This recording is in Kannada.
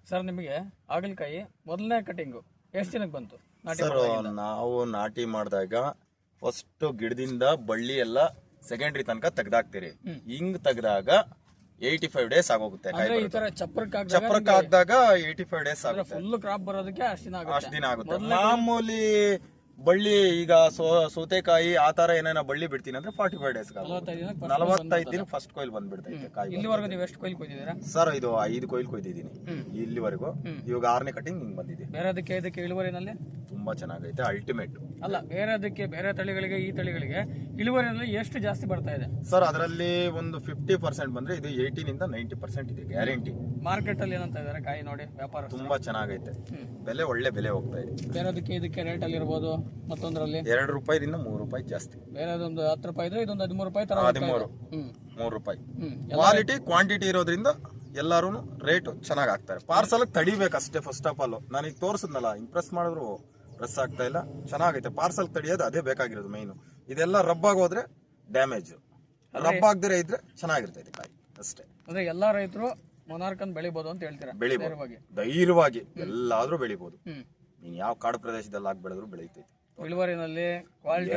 ಸರ್ ನಿಮಗೆ ಹಾಗಲಕಾಯಿ ಮೊದಲನೇ ಕಟಿಂಗು ಎಷ್ಟು ದಿನಕ್ಕೆ ಬಂತು? ಸರ್ ನಾವು ನಾಟಿ ಮಾಡಿದಾಗ ಫಸ್ಟ್ ಗಿಡದಿಂದ ಬಳ್ಳಿ ಎಲ್ಲ ಸೆಕೆಂಡ್ರಿ ತನಕ ತೆಗ್ದಾಕ್ತಿರಿ. ಹಿಂಗ್ ತೆಗ್ದಾಗ 85 ಡೇಸ್ ಆಗೋಗುತ್ತೆ. ಈ ತರ ಚಪ್ರಕ್ಕೆ ಹಾಕಿದಾಗ 85 ಡೇಸ್ ಆಗುತ್ತೆ. ಫುಲ್ ಕ್ರಾಪ್ ಬರೋದಕ್ಕೆ ಅಷ್ಟು ದಿನ ಆಗುತ್ತೆ. ಮಾಮೂಲಿ ಬಳ್ಳಿ ಈಗ ಸೌತೆಕಾಯಿ ಆ ತರ ಏನೇನೋ ಬಳ್ಳಿ ಬಿಡ್ತೀನಿ ಅಂದ್ರೆ 45 ಡೇಸ್ 45 ದಿನ ಫಸ್ಟ್ ಕೊಯ್ಲ್ ಬಂದ್ಬಿಡ್ತೈತೆ ಕಾಯಿ. ಇಲ್ಲಿವರೆಗೂ ನೀವು ಎಷ್ಟು ಕೊಯ್ಲ್ ಕೊಯ್ದಿದ್ದೀರಾ? ಸರ್ ಇದು 5 ಕೊಯ್ಲ್ ಕೊಯ್ದಿದ್ದೀನಿ ಇಲ್ಲಿವರೆಗೂ. ಇವಾಗ 6ನೇ ಕಟಿಂಗ್ ಹಿಂಗ್ ಬಂದಿದೆ. ಬೇರೆದಕ್ಕೆ ಇದಕ್ಕೆ ಇಳುವರಿನಲ್ಲಿ ತುಂಬಾ ಚೆನ್ನಾಗೈತೆ, ಅಲ್ಟಿಮೇಟ್. ಅಲ್ಲ ಬೇರೆದಕ್ಕೆ ಬೇರೆ ತಳಿಗಳಿಗೆ ಈ ತಳಿಗಳಿಗೆ ಇಳುವರಿನಲ್ಲಿ ಎಷ್ಟು ಜಾಸ್ತಿ ಬರ್ತಾ ಇದೆ? ಸರ್ ಅದರಲ್ಲಿ ಒಂದು 50% ಬಂದ್ರೆ ಇದು 18 ಇಂದ 90% ಇದೆ ಗ್ಯಾರಂಟಿ. ಮಾರ್ಕೆಟ್ ಅಲ್ಲಿ ಏನಂತ ಇದಾರೆ ಕಾಯಿ ನೋಡಿ ವ್ಯಾಪಾರ? ತುಂಬಾ ಚೆನ್ನಾಗೈತೆ, ಬೆಲೆ ಒಳ್ಳೆ ಬೆಲೆ ಹೋಗ್ತಾ ಇದೆ. ಬೇರೆದಕ್ಕೆ ಇದಕ್ಕೆ ರೇಟ್ ಅಲ್ಲಿ ಇರ್ಬೋದು ಮತ್ತೊಂದ್ರಲ್ಲಿ 2 ರೂಪಾಯಿದಿಂದ 3 ರೂಪಾಯಿ ಜಾಸ್ತಿ. ಬೇರೆದೊಂದು 10 ರೂಪಾಯಿ ಇದ್ರೆ ಇದೊಂದು 13 ರೂಪಾಯಿ ತರ. 3 ರೂಪಾಯಿ ಕ್ವಾಲಿಟಿ ಕ್ವಾಂಟಿಟಿ ಇರೋದ್ರಿಂದ ಎಲ್ಲಾರು ರೇಟ್ ಚೆನ್ನಾಗಿ ಹಾಕ್ತಾರೆ. ಪಾರ್ಸಲ್ ತಡಿಬೇಕಷ್ಟೇ. ಫಸ್ಟ್ ಆಫ್ ಆಲ್ ನಾನೀಗ ತೋರಿಸಿದ್ನಲ್ಲ, ಇಂಪ್ರೆಸ್ ಮಾಡಿದ್ರು ಪ್ರೆಸ್ ಆಗ್ತಾ ಇಲ್ಲ. ಚೆನ್ನಾಗೈತೆ ಪಾರ್ಸಲ್ ತಡಿಯೋದು, ಅದೇ ಬೇಕಾಗಿರೋದು ಮೈನು. ಇದೆಲ್ಲ ರಬ್ಬಾಗಿ ಹೋದ್ರೆ ಡ್ಯಾಮೇಜ್, ರಬ್ ಆಗದಿರ ಇದ್ರೆ ಚೆನ್ನಾಗಿರ್ತೈತೆ ಕಾಯಿ ಅಷ್ಟೇ. ಅಂದ್ರೆ ಎಲ್ಲಾ ರೈತರು ಮೊನಾರ್ಕನ್ ಬೆಳಿಬಹುದು ಅಂತ ಹೇಳ್ತೀರಾ? ಬೆಳಿಬಹುದು ಧೈರ್ಯವಾಗಿ, ಎಲ್ಲಾದ್ರೂ ಬೆಳಿಬಹುದು. ನೀನ್ ಯಾವ ಕಾಡು ಪ್ರದೇಶದಲ್ಲಿ ಹಾಕಿ ಬೆಳೆದ್ರು ಬೆಳೀತೈತಿ. ಇಳುವರಿನಲ್ಲಿ ಕ್ವಾಲಿಟಿ